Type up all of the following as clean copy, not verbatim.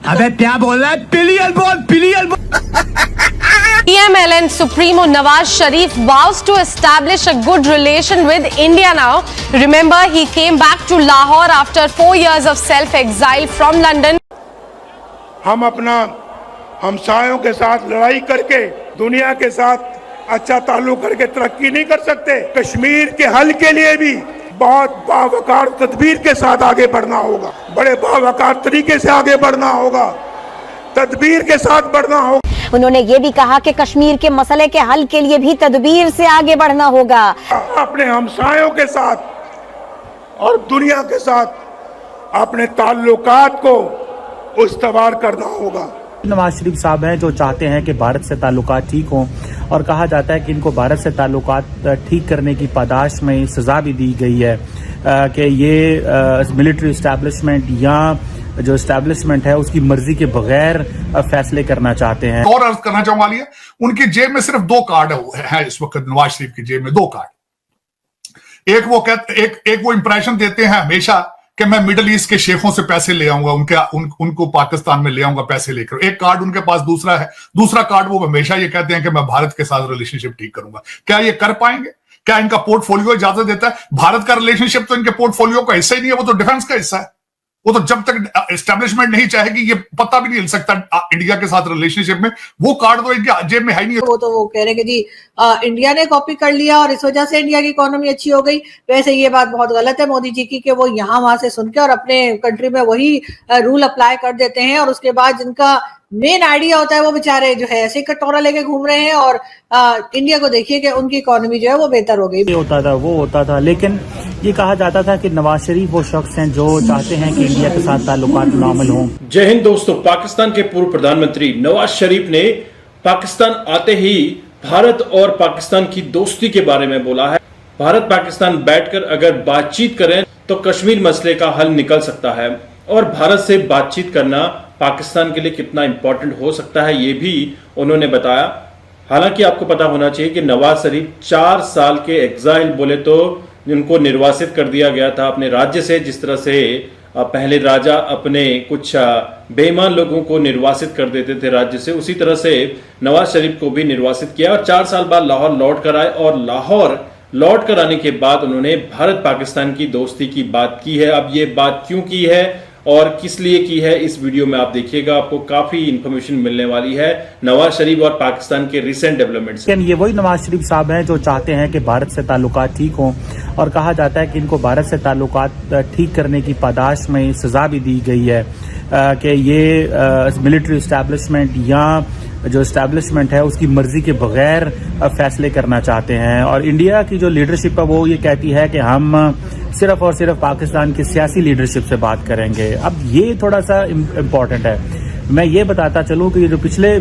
अबे क्या बोल रहा है? पिलियन बोल, पिलियन बोल। PMLN Supremo Nawaz Sharif vows to establish a good relation with India now. Remember, he came back to Lahore after 4 years of self-exile from London. हम अपना हमसायों के साथ लड़ाई करके दुनिया के साथ अच्छा ताल्लुक करके तरक्की नहीं कर सकते। कश्मीर के हल के लिए भी बहुत बावकार तदबीर के साथ आगे बढ़ना होगा, बड़े बावकार तरीके से आगे बढ़ना होगा, तदबीर के साथ बढ़ना होगा। उन्होंने ये भी कहा कि कश्मीर के मसले के हल के लिए भी तदबीर से आगे बढ़ना होगा। अपने हमसायों के साथ और दुनिया के साथ अपने ताल्लुकात को उस्तवार करना होगा। नवाज शरीफ साहब हैं जो चाहते हैं कि भारत से ताल्लुकात ठीक हों और कहा जाता है कि इनको भारत से ताल्लुकात ठीक करने की पादाश में सजा भी दी गई है कि ये मिलिट्री इस्टेब्लिशमेंट या जो इस्टेब्लिशमेंट है उसकी मर्जी के बगैर फैसले करना चाहते हैं। और अर्ज करना चाहूंगा वाली है, उनकी जेब में सिर्फ 2 कार्ड है इस वक्त। नवाज शरीफ की जेब में 2 कार्ड। एक वो इंप्रेशन देते हैं हमेशा कि मैं मिडिल ईस्ट के शेखों से पैसे ले आऊंगा, उनको पाकिस्तान में ले आऊंगा पैसे लेकर। एक कार्ड उनके पास दूसरा है। दूसरा कार्ड वो हमेशा ये कहते हैं कि मैं भारत के साथ रिलेशनशिप ठीक करूंगा। क्या ये कर पाएंगे? क्या इनका पोर्टफोलियो इजाजत देता है? भारत का रिलेशनशिप तो इनके पोर्टफोलियो का हिस्सा ही नहीं है, वो तो डिफेंस का हिस्सा है। वो तो जब तक एस्टेब्लिशमेंट नहीं चाहेगी ये पता भी नहीं हिल सकता इंडिया के साथ रिलेशनशिप में। वो कार्ड तो इनके जेब में है ही नहीं। वो कह रहे हैं कि जी इंडिया ने कॉपी कर लिया और इस वजह से इंडिया की इकोनॉमी अच्छी हो गई। वैसे ये बात बहुत गलत है मोदी जी की कि वो यहाँ वहां से सुन के और अपने कंट्री में वही रूल अप्लाई कर देते हैं और उसके बाद जिनका मेन आइडिया होता है वो बेचारे जो है ऐसे कटोरा लेके घूम रहे हैं। और इंडिया को देखिए कि उनकी इकोनॉमी जो है वो बेहतर हो गई। होता था वो होता था, लेकिन ये कहा जाता था कि नवाज शरीफ वो शख्स हैं जो चाहते हैं कि इंडिया के साथ ताल्लुकात नॉर्मल हों। जय हिंद दोस्तों। पाकिस्तान के पूर्व प्रधानमंत्री नवाज शरीफ ने पाकिस्तान आते ही भारत और पाकिस्तान की दोस्ती के बारे में बोला है। भारत पाकिस्तान बैठकर अगर बातचीत करें तो कश्मीर मसले का हल निकल सकता है और भारत से बातचीत करना पाकिस्तान के लिए कितना इंपॉर्टेंट हो सकता है ये भी उन्होंने बताया। हालांकि आपको पता होना चाहिए कि नवाज शरीफ 4 साल के एग्जाइल बोले तो उनको निर्वासित कर दिया गया था अपने राज्य से। जिस तरह से पहले राजा अपने कुछ बेईमान लोगों को निर्वासित कर देते थे राज्य से, उसी तरह से नवाज शरीफ को भी निर्वासित किया और 4 साल बाद लाहौर लौट कर आए। और लाहौर लौट कर आने के बाद उन्होंने भारत पाकिस्तान की दोस्ती की बात की है। अब ये बात क्यों की है और किस लिए की है, इस वीडियो में आप देखिएगा, आपको काफी इंफॉर्मेशन मिलने वाली है नवाज शरीफ और पाकिस्तान के रिसेंट डेवलपमेंट्स। ये वही नवाज शरीफ साहब हैं जो चाहते हैं कि भारत से ताल्लुकात ठीक हों और कहा जाता है कि इनको भारत से ताल्लुकात ठीक करने की पादाश में सजा भी दी गई है कि ये मिलिट्री इस्टेब्लिशमेंट या जो इस्टेब्लिशमेंट है उसकी मर्जी के बगैर फैसले करना चाहते हैं। और इंडिया की जो लीडरशिप है वो ये कहती है कि हम सिर्फ और सिर्फ पाकिस्तान की सियासी लीडरशिप से बात करेंगे। अब ये थोड़ा सा इम्पोर्टेंट है। मैं ये बताता चलूं कि ये जो पिछले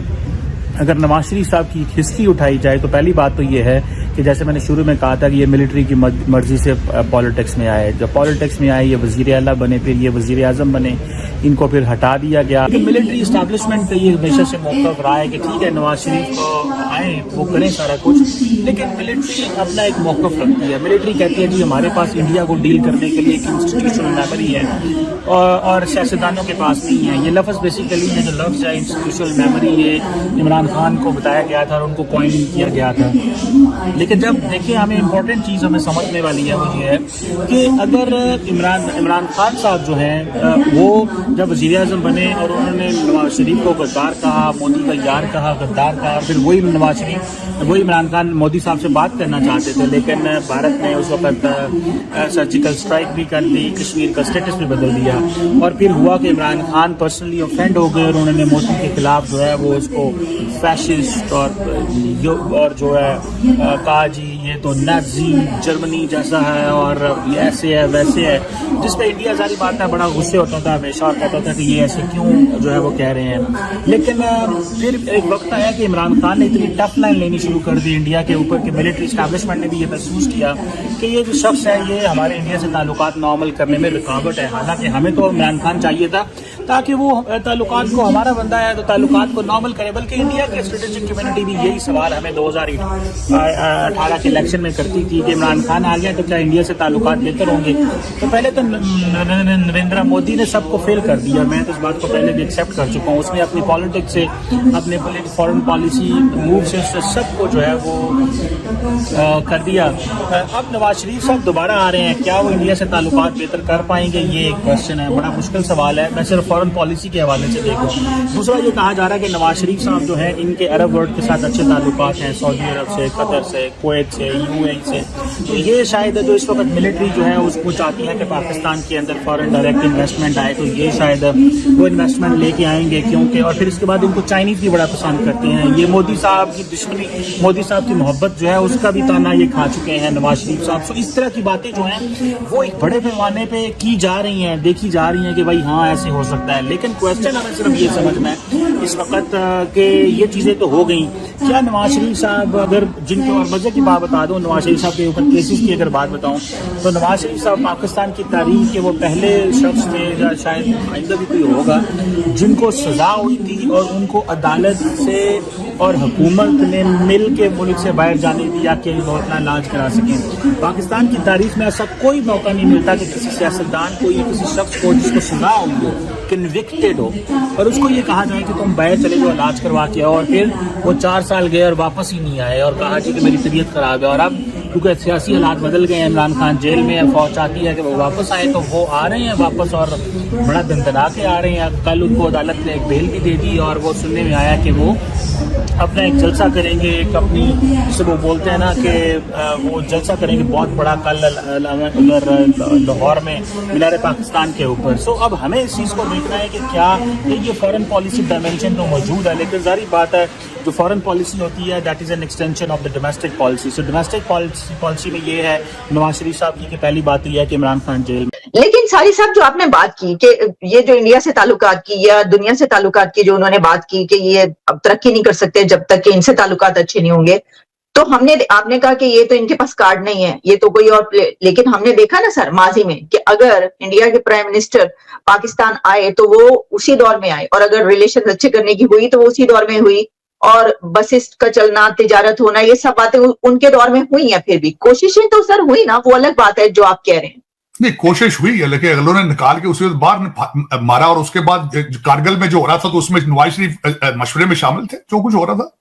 अगर नवाज शरीफ साहब की हिस्ट्री उठाई जाए तो पहली बात तो ये है कि जैसे मैंने शुरू में कहा था कि ये मिलिट्री की मर्जी से पॉलिटिक्स में आए। जब पॉलिटिक्स में आए ये वजीर आला बने, फिर ये वजीर आजम बने, इनको फिर हटा दिया गया। मिलिट्री इस्टेब्लिशमेंट का ये हमेशा से मौक़िफ़ रहा है कि ठीक है नवाज शरीफ को आए वो करें सारा कुछ, लेकिन मिलिट्री अपना एक मौक़िफ़ रखती है। मिलिट्री कहती है जी हमारे पास इंडिया को डील करने के लिए एक इंस्टीट्यूशनल मेमोरी है और सियासतदानों के पास नहीं है। ये लफ्ज़ बेसिकली ये जो लफ्ज़ है इंस्टीट्यूशनल मेमोरी ये इमरान खान को बताया गया था और उनको कॉइन किया गया था। लेकिन जब देखिए हमें इम्पोर्टेंट चीज़ हमें समझने वाली है वो ये है कि अगर इमरान खान साहब जो हैं वो जब वज़ीर आज़म बने और उन्होंने नवाज शरीफ को गद्दार कहा, मोदी का यार कहा, गद्दार कहा, फिर वही नवाज शरीफ वही इमरान खान मोदी साहब से बात करना चाहते थे, लेकिन भारत ने उस वक्त सर्जिकल स्ट्राइक भी कर दी, कश्मीर का स्टेटस भी बदल दिया और फिर हुआ कि इमरान खान पर्सनली ऑफेंड हो गए और उन्होंने मोदी के खिलाफ जो है वो उसको फैशिस्ट और जो है कहा जी ये तो नाज़ी जर्मनी जैसा है और ये ऐसे है वैसे है, जिस पे इंडिया सारी बात है बड़ा गुस्से होता था हमेशा और कहता था कि ये ऐसे क्यों जो है वो कह रहे हैं। लेकिन फिर एक वक्त आया कि इमरान खान ने इतनी टफ लाइन लेनी शुरू कर दी इंडिया के ऊपर कि मिलिट्री इस्टेब्लिशमेंट ने भी ये महसूस किया कि ये जो शख्स है ये हमारे इंडिया से ताल्लुकात नॉर्मल करने में रुकावट है। हालांकि हमें तो इमरान खान चाहिए था ताकि वो ताल्लुकात को, हमारा बंदा है तो ताल्लुकात को नॉर्मल करे। बल्कि इंडिया की स्ट्रेटेजिक कम्युनिटी भी यही सवाल हमें 2018 के इलेक्शन में करती थी कि इमरान खान आ गया तो क्या इंडिया से ताल्लुकात बेहतर होंगे। तो पहले तो नरेंद्र मोदी ने सबको फेल कर दिया, मैं तो इस बात को पहले भी एक्सेप्ट कर चुका हूँ। उसने अपनी पॉलिटिक्स से, अपने फॉरेन पॉलिसी मूव से सबको जो है वो कर दिया। अब नवाज शरीफ साहब दोबारा आ रहे हैं, क्या वो इंडिया से ताल्लुकात बेहतर कर पाएंगे, ये एक क्वेश्चन है, बड़ा मुश्किल सवाल है। मैं सिर्फ फॉरेन पॉलिसी के हवाले से देखूँ। दूसरा ये कहा जा रहा है कि नवाज शरीफ साहब जो है इनके अरब वर्ल्ड के साथ अच्छे ताल्लुकात हैं, सऊदी अरब से, कतर से, कुवैत से, यूएई से। तो ये शायद जो इस वक्त मिलिट्री जो है उसको चाहती है कि पाकिस्तान के अंदर फॉरेन डायरेक्ट इन्वेस्टमेंट आए, तो ये शायद वो इन्वेस्टमेंट लेके आएंगे, क्योंकि और फिर इसके बाद इनको चाइनीज भी बड़ा पसंद करते हैं। ये मोदी साहब की दुश्मनी, मोदी साहब की मोहब्बत जो है उसका भी ताना ये खा चुके हैं नवाज शरीफ साहब। तो इस तरह की बातें जो हैं वो एक बड़े पैमाने पे की जा रही हैं, देखी जा रही हैं कि भाई हाँ ऐसे हो सकता है। लेकिन क्वेश्चन हमें सिर्फ ये समझना है इस वक्त कि ये चीज़ें तो हो गई, क्या नवाज शरीफ साहब, अगर जिनके और मजे की बात बता दूं, नवाज शरीफ साहब के ऊपर केसेस की अगर बात बताऊं तो नवाज शरीफ साहब पाकिस्तान की तारीख के वो पहले शख्स थे, या शायद आइंदा भी कोई होगा, जिनको सजा हुई थी और उनको अदालत से और हुकूमत ने मिल के मुल्क से बाहर जाने दिया कि वो अपना इलाज करा सकें। पाकिस्तान की तारीख में ऐसा कोई मौका नहीं मिलता कि किसी सियासतदान को या किसी शख्स को जिसको सजा हुई हो, कन्विक्टेड हो, और उसको ये कहा जाए कि तुम बाहर चले जाओ इलाज करवा के आओ, और फिर वो 4 साल गए और वापस ही नहीं आए और कहा जी कि मेरी तबीयत खराब है। और अब क्योंकि सियासी हालात बदल गए हैं, इमरान खान जेल में है, फौज चाहती है कि वो वापस आए, तो वो आ रहे हैं वापस और बड़ा दंदना के आ रहे हैं। कल उनको अदालत ने एक बेल भी दे दी और वो सुनने में आया कि वो अपना एक जलसा करेंगे, एक अपनी, जिसे वो बोलते हैं ना कि वो जलसा करेंगे बहुत बड़ा कल लाहौर में मीनार पाकिस्तान के ऊपर। सो अब हमें इस चीज़ को देखना है कि क्या ये फॉरेन पॉलिसी डायमेंशन तो मौजूद है, लेकिन जारी बात है जो फॉरेन पॉलिसी होती है that is an extension of the domestic policy. So domestic policy में ये है नवाज शरीफ साहब की कि पहली बात यह है कि इमरान खान जेल में। लेकिन सारी साहब जो आपने बात की कि ये जो इंडिया से ताल्लुकात की या दुनिया से ताल्लुकात की जो उन्होंने बात की कि ये अब तरक्की नहीं कर सकते जब तक कि इनसे ताल्लुकात अच्छे नहीं होंगे, तो आपने कहा कि ये तो इनके पास कार्ड नहीं है, ये तो कोई और लेकिन हमने देखा ना सर माजी में कि अगर इंडिया के प्राइम मिनिस्टर पाकिस्तान आए तो वो उसी दौर में आए, और अगर रिलेशन अच्छे करने की हुई तो वो उसी दौर में हुई, और बसेस का चलना, तिजारत होना, ये सब बातें उनके दौर में हुई हैं। फिर भी कोशिशें तो सर हुई ना, वो अलग बात है जो आप कह रहे हैं। नहीं, कोशिश हुई है, लेकिन अगलों ने निकाल के उसे बाहर मारा, और उसके बाद कारगिल में जो हो रहा था तो उसमें नवाज शरीफ मशवरे में शामिल थे जो कुछ हो रहा था।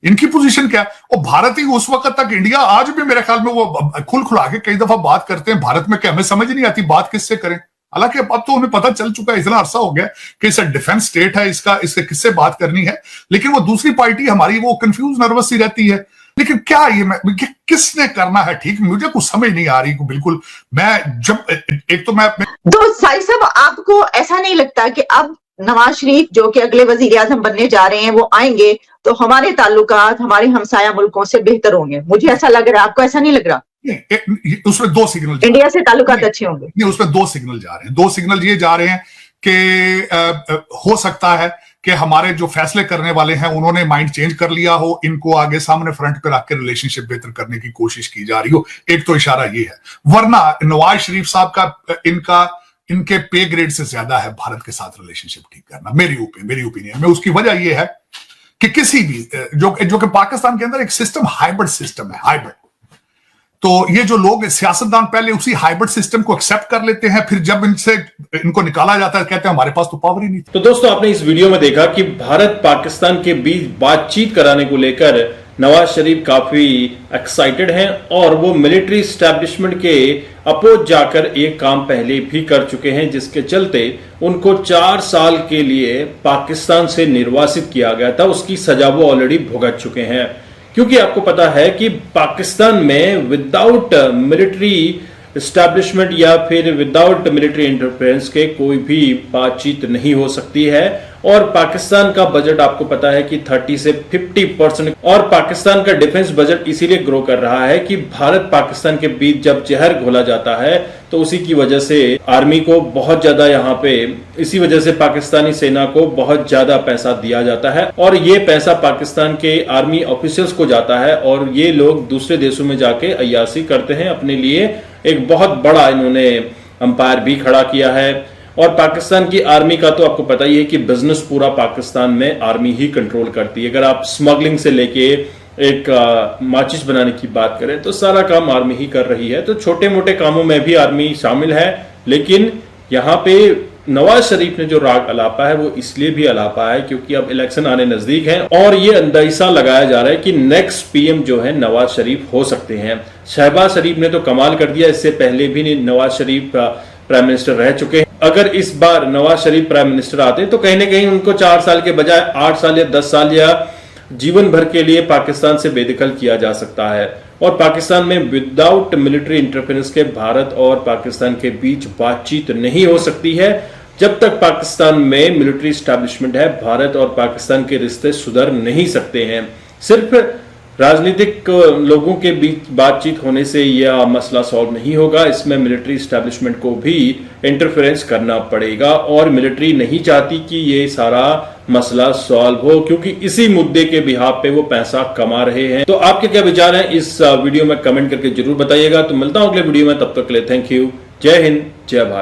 इनकी पोजीशन क्या है? और भारत ही उस वक्त तक, इंडिया आज भी मेरे ख्याल में वो खुल खुला के कई दफा बात करते हैं भारत में कि हमें समझ नहीं आती बात किससे करें। हालांकि अब तो उन्हें पता चल चुका है, इतना अरसा हो गया कि इसका डिफेंस स्टेट है, इससे किससे बात करनी है, लेकिन वो दूसरी पार्टी हमारी वो कंफ्यूज, नर्वस सी रहती है। लेकिन क्या ये किसने करना है ठीक, मुझे कुछ समझ नहीं आ रही बिल्कुल। मैं जब एक तो मैं तो साई साहब, आपको ऐसा नहीं लगता कि अब नवाज शरीफ जो कि अगले वजीर आजम बनने जा रहे हैं वो आएंगे तो हमारे ताल्लुकात हमारे हमसाया मुल्कों से बेहतर होंगे? मुझे ऐसा लग रहा है, आपको ऐसा नहीं लग रहा? उसमें 2 सिग्नल, इंडिया से ताल्लुकात अच्छे होंगे। नहीं, उसमें 2 सिग्नल जा रहे हैं। 2 सिग्नल ये जा रहे हैं कि हो सकता है कि हमारे जो फैसले करने वाले हैं उन्होंने माइंड चेंज कर लिया हो, इनको आगे सामने फ्रंट पे रख के रिलेशनशिप बेहतर करने की कोशिश की जा रही हो। एक तो इशारा ये है, वरना नवाज शरीफ साहब का इनके पे ग्रेड से ज्यादा है भारत के साथ रिलेशनशिप ठीक करना, मेरी ओपिनियन में। उसकी वजह यह है कि किसी भी जो कि पाकिस्तान के अंदर एक सिस्टम हाइब्रिड सिस्टम है, हाइब्रिड। तो ये जो लोग सियासतदान पहले उसी हाइब्रिड सिस्टम को एक्सेप्ट कर लेते हैं, फिर जब इनको निकाला जाता है कहते हैं हमारे पास तो पावर ही नहीं। तो दोस्तों, आपने इस वीडियो में देखा कि भारत पाकिस्तान के बीच बातचीत कराने को लेकर नवाज शरीफ काफी एक्साइटेड हैं और वो मिलिट्री एस्टैब्लिशमेंट के अपोज जाकर एक काम पहले भी कर चुके हैं, जिसके चलते उनको 4 साल के लिए पाकिस्तान से निर्वासित किया गया था। उसकी सजा वो ऑलरेडी भुगत चुके हैं, क्योंकि आपको पता है कि पाकिस्तान में विदाउट मिलिट्री एस्टैब्लिशमेंट या फिर विदाउट मिलिट्री इंटरफेरेंस के कोई भी बातचीत नहीं हो सकती है। और पाकिस्तान का बजट आपको पता है कि 30 से 50%, और पाकिस्तान का डिफेंस बजट इसीलिए ग्रो कर रहा है कि भारत पाकिस्तान के बीच जब जहर घोला जाता है तो उसी की वजह से आर्मी को बहुत ज्यादा यहाँ पे, इसी वजह से पाकिस्तानी सेना को बहुत ज्यादा पैसा दिया जाता है, और ये पैसा पाकिस्तान के आर्मी ऑफिसर्स को जाता है और ये लोग दूसरे देशों में जाके अय्यासी करते हैं। अपने लिए एक बहुत बड़ा इन्होंने अंपायर भी खड़ा किया है और पाकिस्तान की आर्मी का तो आपको पता ही है कि बिजनेस पूरा पाकिस्तान में आर्मी ही कंट्रोल करती है। अगर आप स्मगलिंग से लेके एक माचिस बनाने की बात करें तो सारा काम आर्मी ही कर रही है। तो छोटे मोटे कामों में भी आर्मी शामिल है, लेकिन यहाँ पे नवाज शरीफ ने जो राग अलापा है वो इसलिए भी अलापा है क्योंकि अब इलेक्शन आने नजदीक हैं और ये अंदाजा लगाया जा रहा है कि नेक्स्ट पीएम जो है नवाज शरीफ हो सकते हैं। शहबाज शरीफ ने तो कमाल कर दिया, इससे पहले भी नवाज शरीफ प्राइम मिनिस्टर रह चुके हैं। अगर इस बार नवाज शरीफ प्राइम मिनिस्टर आते तो कहीं ना कहीं उनको 4 साल के बजाय 8 साल या 10 साल या जीवन भर के लिए पाकिस्तान से बेदखल किया जा सकता है। और पाकिस्तान में विदाउट मिलिट्री इंटरफेरेंस के भारत और पाकिस्तान के बीच बातचीत नहीं हो सकती है। जब तक पाकिस्तान में मिलिट्री एस्टैब्लिशमेंट है, भारत और पाकिस्तान के रिश्ते सुधर नहीं सकते हैं। सिर्फ राजनीतिक लोगों के बीच बातचीत होने से यह मसला सॉल्व नहीं होगा, इसमें मिलिट्री एस्टैब्लिशमेंट को भी इंटरफेरेंस करना पड़ेगा और मिलिट्री नहीं चाहती कि ये सारा मसला सॉल्व हो क्योंकि इसी मुद्दे के बिहाफ पे वो पैसा कमा रहे हैं। तो आपके क्या विचार हैं इस वीडियो में कमेंट करके जरूर बताइएगा। तो मिलता हूं अगले वीडियो में, तब तक के लिए थैंक यू। जय हिंद, जय भारत।